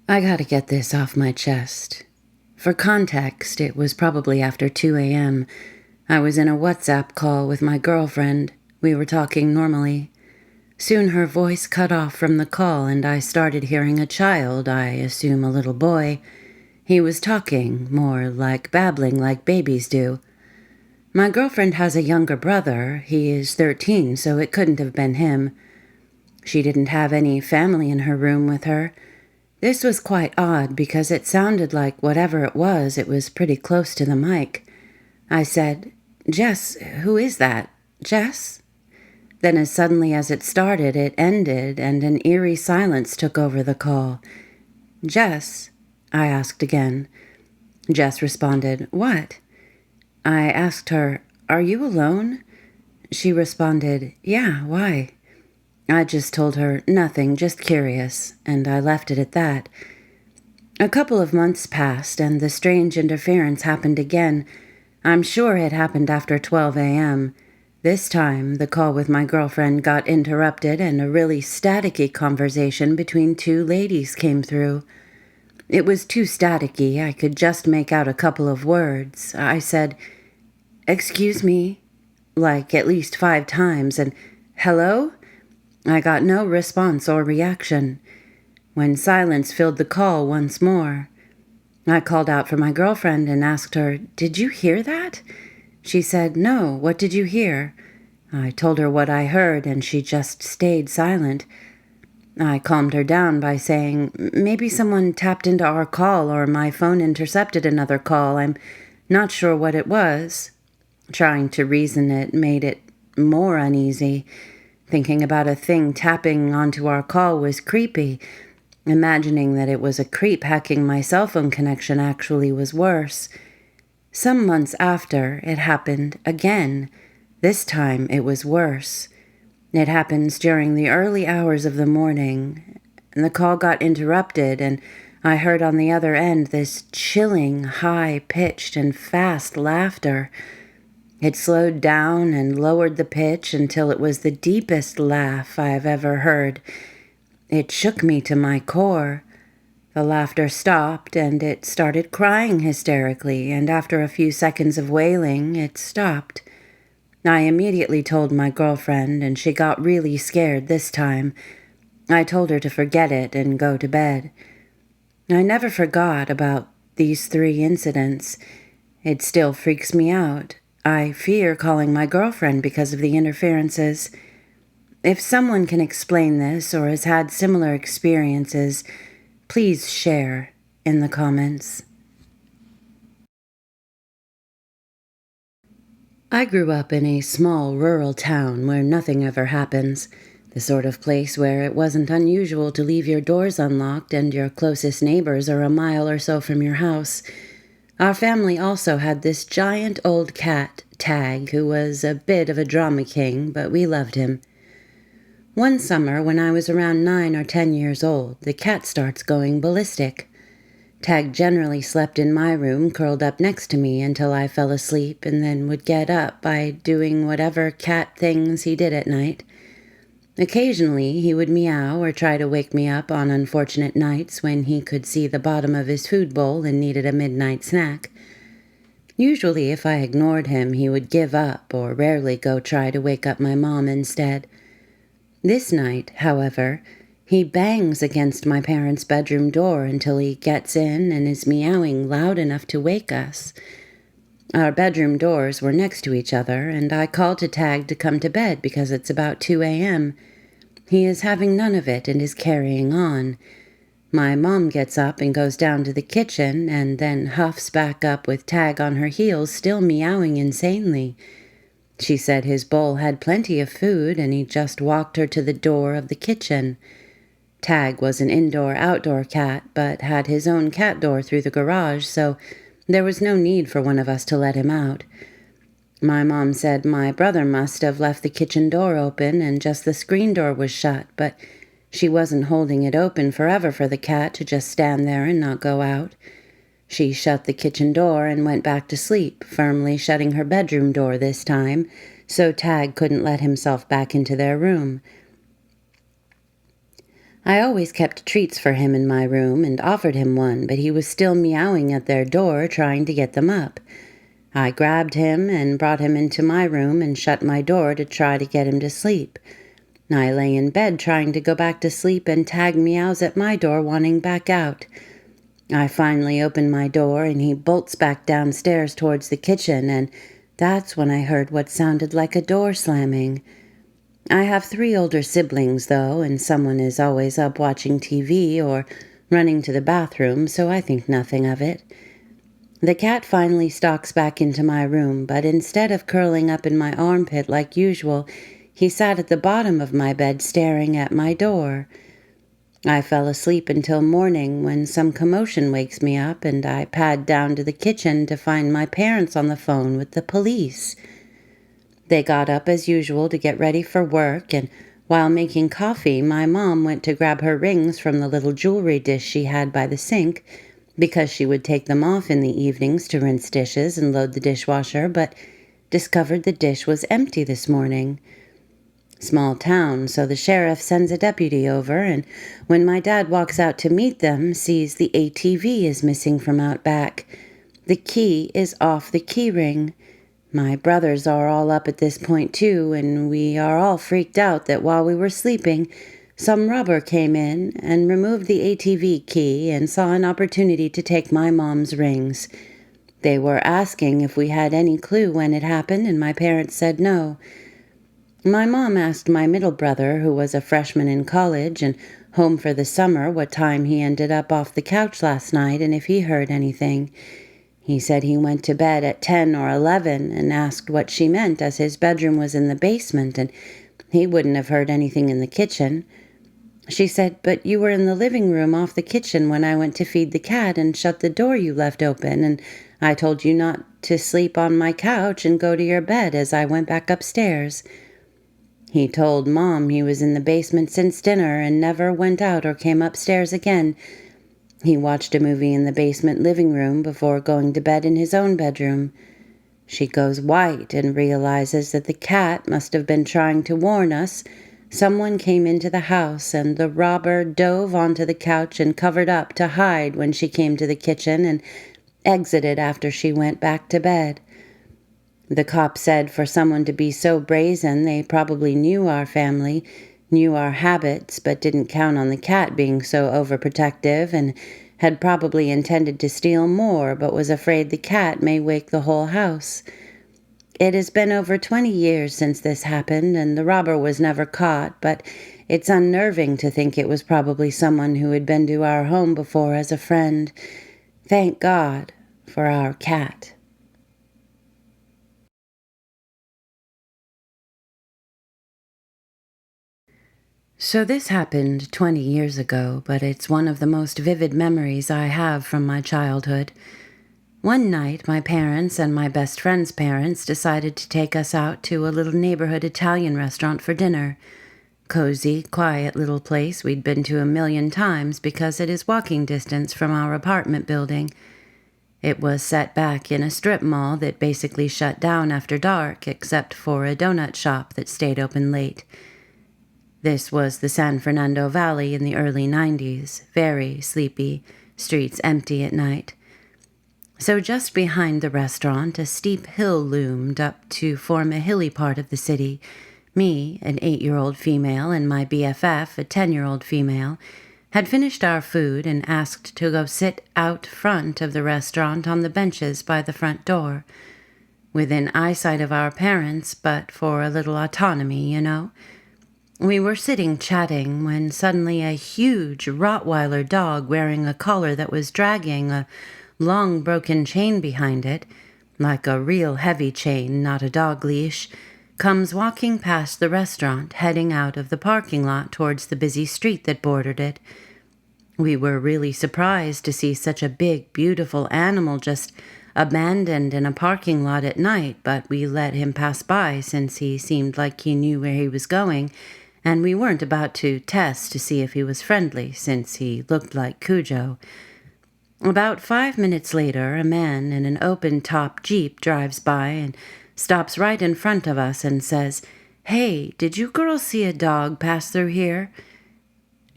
I gotta get this off my chest. For context, it was probably after 2 a.m. I was in a WhatsApp call with my girlfriend. We were talking normally. Soon her voice cut off from the call and I started hearing a child, I assume a little boy. He was talking, more like babbling like babies do. My girlfriend has a younger brother. He is 13, so it couldn't have been him. She didn't have any family in her room with her. This was quite odd because it sounded like whatever it was pretty close to the mic. I said, "Jess, who is that? Jess?" Then as suddenly as it started, it ended and an eerie silence took over the call. "Jess?" I asked again. Jess responded, "What?" I asked her, "Are you alone?" She responded, "Yeah, why?" I just told her, "Nothing, just curious," and I left it at that. A couple of months passed, and the strange interference happened again. I'm sure it happened after 12 a.m. This time, the call with my girlfriend got interrupted and a really staticky conversation between two ladies came through. It was too staticky, I could just make out a couple of words. I said, "Excuse me," like at least 5 times, and "Hello?" I got no response or reaction. When silence filled the call once more, I called out for my girlfriend and asked her, "Did you hear that?" She said, "No, what did you hear?" I told her what I heard and she just stayed silent. I calmed her down by saying, "Maybe someone tapped into our call or my phone intercepted another call. I'm not sure what it was." Trying to reason it made it more uneasy. Thinking about a thing tapping onto our call was creepy. Imagining that it was a creep hacking my cell phone connection actually was worse. Some months after, it happened again. This time, it was worse. It happens during the early hours of the morning. The call got interrupted, and I heard on the other end this chilling, high-pitched and fast laughter. It slowed down and lowered the pitch until it was the deepest laugh I've ever heard. It shook me to my core. The laughter stopped and it started crying hysterically, and after a few seconds of wailing, it stopped. I immediately told my girlfriend, and she got really scared this time. I told her to forget it and go to bed. I never forgot about these 3 incidents. It still freaks me out. I fear calling my girlfriend because of the interferences. If someone can explain this or has had similar experiences, please share in the comments. I grew up in a small rural town where nothing ever happens, the sort of place where it wasn't unusual to leave your doors unlocked and your closest neighbors are a mile or so from your house. Our family also had this giant old cat, Tag, who was a bit of a drama king, but we loved him. One summer, when I was around 9 or 10 years old, the cat starts going ballistic. Tag generally slept in my room, curled up next to me until I fell asleep, and then would get up by doing whatever cat things he did at night. Occasionally, he would meow or try to wake me up on unfortunate nights when he could see the bottom of his food bowl and needed a midnight snack. Usually, if I ignored him, he would give up or rarely go try to wake up my mom instead. This night, however, he bangs against my parents' bedroom door until he gets in and is meowing loud enough to wake us. Our bedroom doors were next to each other, and I called to Tag to come to bed because it's about 2 a.m. He is having none of it and is carrying on. My mom gets up and goes down to the kitchen and then huffs back up with Tag on her heels, still meowing insanely. She said his bowl had plenty of food and he just walked her to the door of the kitchen. Tag was an indoor-outdoor cat, but had his own cat door through the garage, so there was no need for one of us to let him out. My mom said my brother must have left the kitchen door open and just the screen door was shut, but she wasn't holding it open forever for the cat to just stand there and not go out. She shut the kitchen door and went back to sleep, firmly shutting her bedroom door this time, so Tag couldn't let himself back into their room. I always kept treats for him in my room and offered him one, but he was still meowing at their door trying to get them up. I grabbed him and brought him into my room and shut my door to try to get him to sleep. I lay in bed trying to go back to sleep and Tag meows at my door wanting back out. I finally open my door and he bolts back downstairs towards the kitchen, and that's when I heard what sounded like a door slamming. I have 3 older siblings, though, and someone is always up watching TV or running to the bathroom, so I think nothing of it. The cat finally stalks back into my room, but instead of curling up in my armpit like usual, he sat at the bottom of my bed staring at my door. I fell asleep until morning when some commotion wakes me up and I pad down to the kitchen to find my parents on the phone with the police. They got up as usual to get ready for work, and while making coffee, my mom went to grab her rings from the little jewelry dish she had by the sink because she would take them off in the evenings to rinse dishes and load the dishwasher, but discovered the dish was empty this morning. Small town, so the sheriff sends a deputy over, and when my dad walks out to meet them, sees the ATV is missing from out back. The key is off the key ring. My brothers are all up at this point too, and we are all freaked out that while we were sleeping, some robber came in and removed the ATV key and saw an opportunity to take my mom's rings. They were asking if we had any clue when it happened, and my parents said no. My mom asked my middle brother, who was a freshman in college and home for the summer, what time he ended up off the couch last night and if he heard anything. He said he went to bed at 10 or 11 and asked what she meant, as his bedroom was in the basement and he wouldn't have heard anything in the kitchen. She said, "But you were in the living room off the kitchen when I went to feed the cat and shut the door you left open, and I told you not to sleep on my couch and go to your bed as I went back upstairs." He told Mom he was in the basement since dinner and never went out or came upstairs again. He watched a movie in the basement living room before going to bed in his own bedroom. She goes white and realizes that the cat must have been trying to warn us. Someone came into the house and the robber dove onto the couch and covered up to hide when she came to the kitchen and exited after she went back to bed. The cop said for someone to be so brazen, they probably knew our family, knew our habits, but didn't count on the cat being so overprotective and had probably intended to steal more, but was afraid the cat may wake the whole house. It has been over 20 years since this happened, and the robber was never caught, but it's unnerving to think it was probably someone who had been to our home before as a friend. Thank God for our cat. So this happened 20 years ago, but it's one of the most vivid memories I have from my childhood. One night, my parents and my best friend's parents decided to take us out to a little neighborhood Italian restaurant for dinner. Cozy, quiet little place we'd been to a million times because it is walking distance from our apartment building. It was set back in a strip mall that basically shut down after dark, except for a donut shop that stayed open late. This was the San Fernando Valley in the early 90s, very sleepy, streets empty at night. So just behind the restaurant, a steep hill loomed up to form a hilly part of the city. Me, an 8-year-old female, and my BFF, a 10-year-old female, had finished our food and asked to go sit out front of the restaurant on the benches by the front door. Within eyesight of our parents, but for a little autonomy, you know. We were sitting chatting when suddenly a huge Rottweiler dog wearing a collar that was dragging a long broken chain behind it, like a real heavy chain, not a dog leash, comes walking past the restaurant, heading out of the parking lot towards the busy street that bordered it. We were really surprised to see such a big, beautiful animal just abandoned in a parking lot at night, but we let him pass by since he seemed like he knew where he was going, and we weren't about to test to see if he was friendly, since he looked like Cujo. About 5 minutes later, a man in an open-top Jeep drives by and stops right in front of us and says, "Hey, did you girls see a dog pass through here?"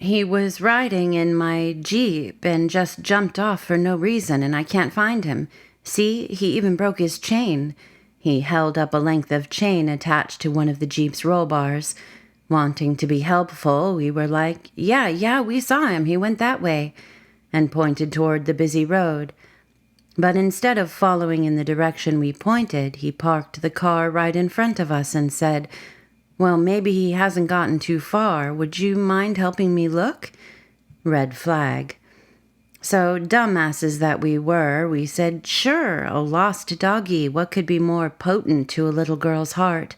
He was riding in my Jeep and just jumped off for no reason, and I can't find him. See, he even broke his chain. He held up a length of chain attached to one of the Jeep's roll bars. Wanting to be helpful, we were like, yeah, we saw him. He went that way," and pointed toward the busy road. But instead of following in the direction we pointed, he parked the car right in front of us and said, "Well, maybe he hasn't gotten too far. Would you mind helping me look?" Red flag. So, dumbasses that we were, we said, "Sure, a lost doggy. What could be more potent to a little girl's heart?"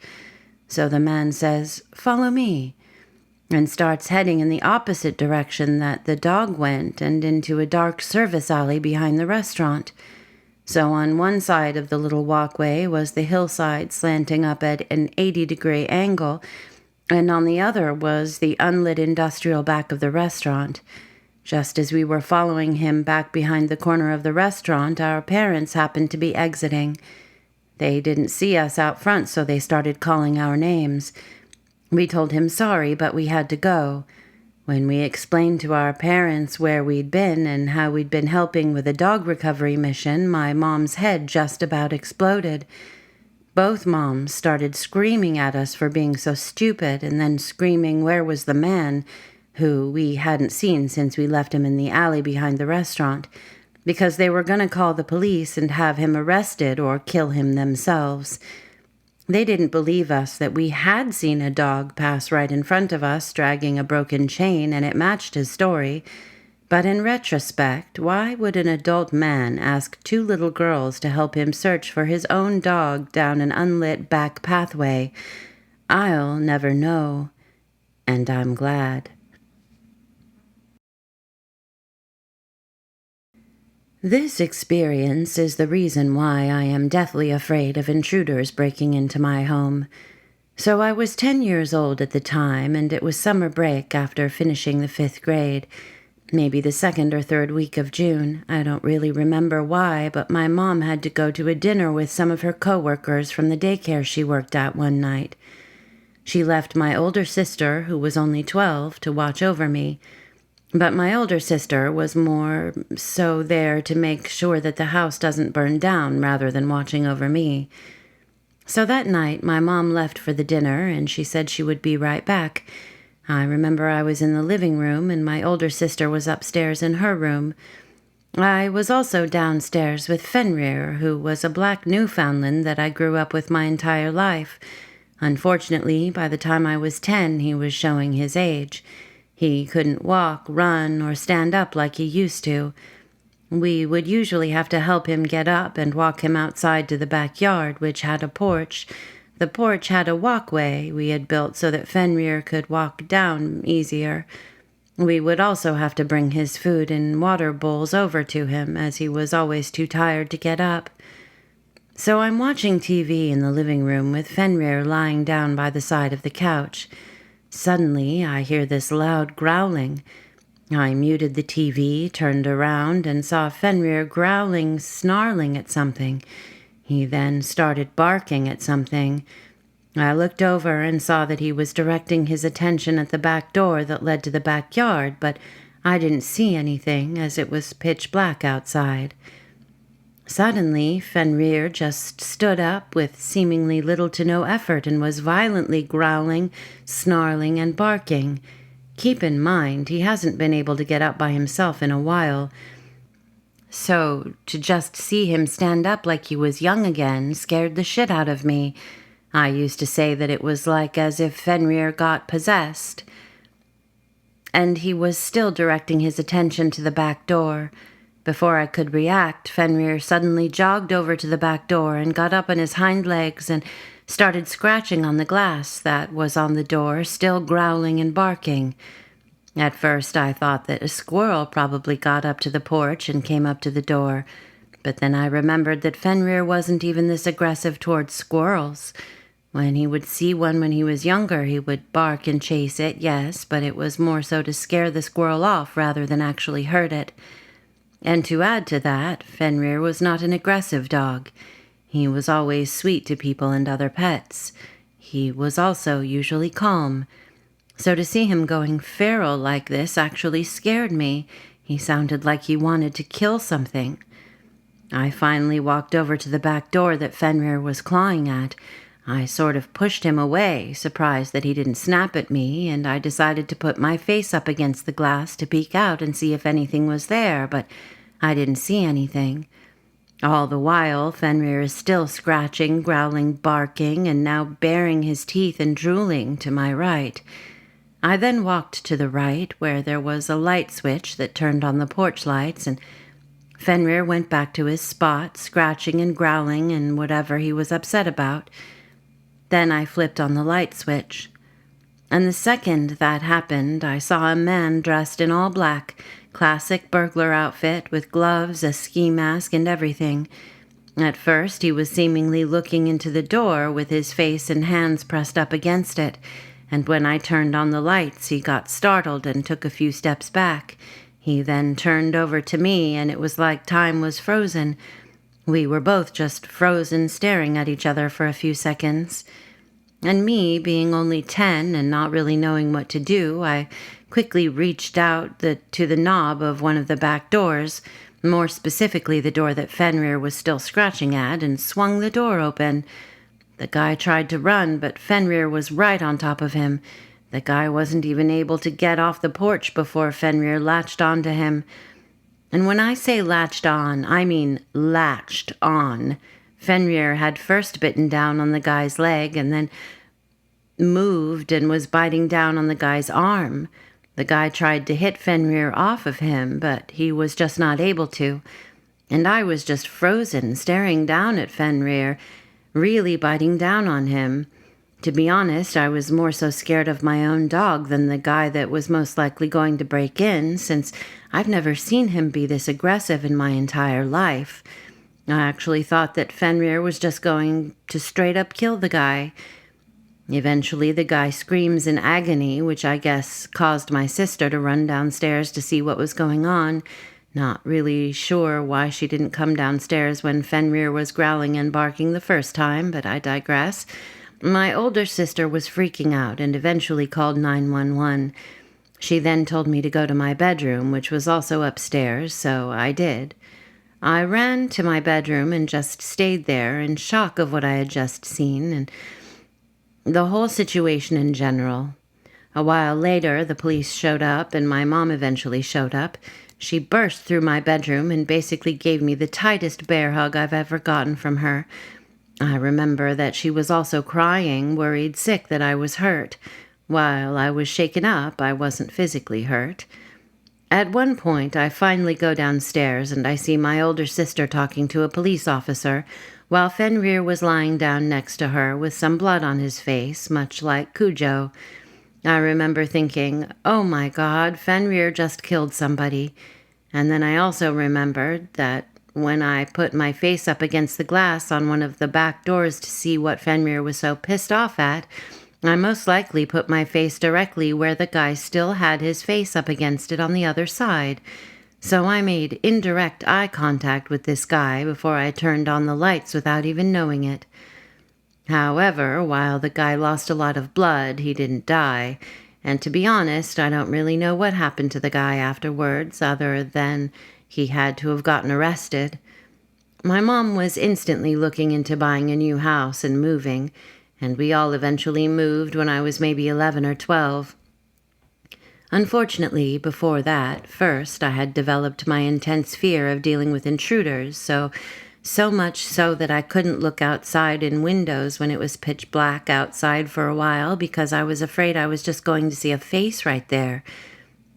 So the man says, "Follow me," and starts heading in the opposite direction that the dog went and into a dark service alley behind the restaurant. So on one side of the little walkway was the hillside slanting up at an 80-degree angle, and on the other was the unlit industrial back of the restaurant. Just as we were following him back behind the corner of the restaurant, our parents happened to be exiting. They didn't see us out front, so they started calling our names. We told him sorry, but we had to go. When we explained to our parents where we'd been and how we'd been helping with a dog recovery mission, my mom's head just about exploded. Both moms started screaming at us for being so stupid and then screaming where was the man, who we hadn't seen since we left him in the alley behind the restaurant, because they were going to call the police and have him arrested or kill him themselves. They didn't believe us that we had seen a dog pass right in front of us dragging a broken chain, and it matched his story. But in retrospect, why would an adult man ask two little girls to help him search for his own dog down an unlit back pathway? I'll never know, and I'm glad. This experience is the reason why I am deathly afraid of intruders breaking into my home. So I was 10 years old at the time, and it was summer break after finishing the 5th grade, maybe the 2nd or 3rd week of June. I don't really remember why, but my mom had to go to a dinner with some of her coworkers from the daycare she worked at one night. She left my older sister, who was only 12, to watch over me. But my older sister was more so there to make sure that the house doesn't burn down rather than watching over me. So that night, my mom left for the dinner, and she said she would be right back. I remember I was in the living room, and my older sister was upstairs in her room. I was also downstairs with Fenrir, who was a black Newfoundland that I grew up with my entire life. Unfortunately, by the time I was 10, he was showing his age. He couldn't walk, run, or stand up like he used to. We would usually have to help him get up and walk him outside to the backyard, which had a porch. The porch had a walkway we had built so that Fenrir could walk down easier. We would also have to bring his food in water bowls over to him, as he was always too tired to get up. So I'm watching TV in the living room with Fenrir lying down by the side of the couch. Suddenly, I hear this loud growling. I muted the TV, turned around, and saw Fenrir growling, snarling at something. He then started barking at something. I looked over and saw that he was directing his attention at the back door that led to the backyard, but I didn't see anything as it was pitch black outside. Suddenly, Fenrir just stood up with seemingly little to no effort and was violently growling, snarling, and barking. Keep in mind, he hasn't been able to get up by himself in a while. So, to just see him stand up like he was young again scared the shit out of me. I used to say that it was like as if Fenrir got possessed. And he was still directing his attention to the back door. Before I could react, Fenrir suddenly jogged over to the back door and got up on his hind legs and started scratching on the glass that was on the door, still growling and barking. At first I thought that a squirrel probably got up to the porch and came up to the door, but then I remembered that Fenrir wasn't even this aggressive towards squirrels. When he would see one when he was younger, he would bark and chase it, yes, but it was more so to scare the squirrel off rather than actually hurt it. And to add to that, Fenrir was not an aggressive dog. He was always sweet to people and other pets. He was also usually calm. So to see him going feral like this actually scared me. He sounded like he wanted to kill something. I finally walked over to the back door that Fenrir was clawing at. I sort of pushed him away, surprised that he didn't snap at me, and I decided to put my face up against the glass to peek out and see if anything was there, but I didn't see anything. All the while, Fenrir is still scratching, growling, barking, and now baring his teeth and drooling to my right. I then walked to the right, where there was a light switch that turned on the porch lights, and Fenrir went back to his spot, scratching and growling and whatever he was upset about. Then I flipped on the light switch. And the second that happened, I saw a man dressed in all black, classic burglar outfit with gloves, a ski mask, and everything. At first, he was seemingly looking into the door with his face and hands pressed up against it, and when I turned on the lights, he got startled and took a few steps back. He then turned over to me, and it was like time was frozen. We were both just frozen, staring at each other for a few seconds. And me, being only 10 and not really knowing what to do, I quickly reached out to the knob of one of the back doors, more specifically the door that Fenrir was still scratching at, and swung the door open. The guy tried to run, but Fenrir was right on top of him. The guy wasn't even able to get off the porch before Fenrir latched onto him. And when I say latched on, I mean latched on. Fenrir had first bitten down on the guy's leg and then moved and was biting down on the guy's arm. The guy tried to hit Fenrir off of him, but he was just not able to. And I was just frozen, staring down at Fenrir, really biting down on him. To be honest, I was more so scared of my own dog than the guy that was most likely going to break in, since I've never seen him be this aggressive in my entire life. I actually thought that Fenrir was just going to straight up kill the guy. Eventually, the guy screams in agony, which I guess caused my sister to run downstairs to see what was going on. Not really sure why she didn't come downstairs when Fenrir was growling and barking the first time, but I digress. My older sister was freaking out and eventually called 911. She then told me to go to my bedroom, which was also upstairs, so I did. I ran to my bedroom and just stayed there in shock of what I had just seen and the whole situation in general. A while later, the police showed up and my mom eventually showed up. She burst through my bedroom and basically gave me the tightest bear hug I've ever gotten from her. I remember that she was also crying, worried sick that I was hurt. While I was shaken up, I wasn't physically hurt. At one point, I finally go downstairs and I see my older sister talking to a police officer, while Fenrir was lying down next to her with some blood on his face, much like Cujo. I remember thinking, oh my God, Fenrir just killed somebody. And then I also remembered that when I put my face up against the glass on one of the back doors to see what Fenrir was so pissed off at, I most likely put my face directly where the guy still had his face up against it on the other side. So I made indirect eye contact with this guy before I turned on the lights without even knowing it. However, while the guy lost a lot of blood, he didn't die. And to be honest, I don't really know what happened to the guy afterwards, other than he had to have gotten arrested. My mom was instantly looking into buying a new house and moving, and we all eventually moved when I was maybe 11 or 12. Unfortunately, before that, first I had developed my intense fear of dealing with intruders, so much so that I couldn't look outside in windows when it was pitch black outside for a while because I was afraid I was just going to see a face right there.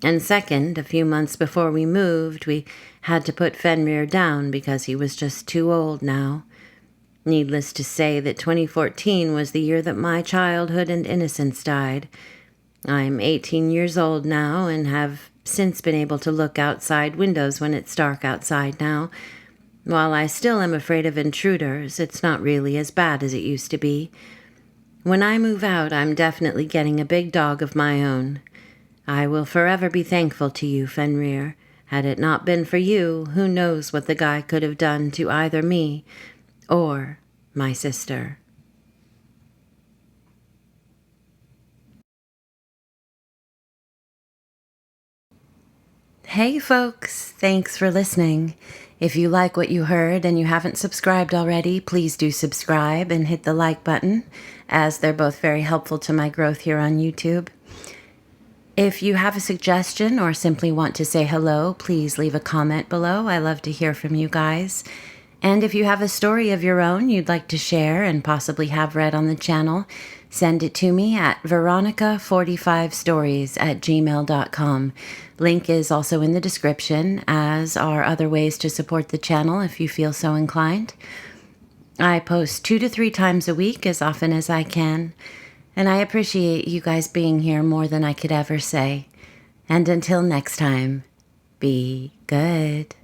And second, a few months before we moved, we had to put Fenrir down because he was just too old now. Needless to say that 2014 was the year that my childhood and innocence died. I'm 18 years old now and have since been able to look outside windows when it's dark outside now. While I still am afraid of intruders, it's not really as bad as it used to be. When I move out, I'm definitely getting a big dog of my own. I will forever be thankful to you, Fenrir. Had it not been for you, who knows what the guy could have done to either me or my sister. Hey folks, thanks for listening. If you like what you heard and you haven't subscribed already, please do subscribe and hit the like button, as they're both very helpful to my growth here on YouTube. If you have a suggestion or simply want to say hello, please leave a comment below. I love to hear from you guys. And if you have a story of your own you'd like to share and possibly have read on the channel, send it to me at veronica45stories@gmail.com. Link is also in the description, as are other ways to support the channel if you feel so inclined. I post 2 to 3 times a week, as often as I can, and I appreciate you guys being here more than I could ever say. And until next time, be good.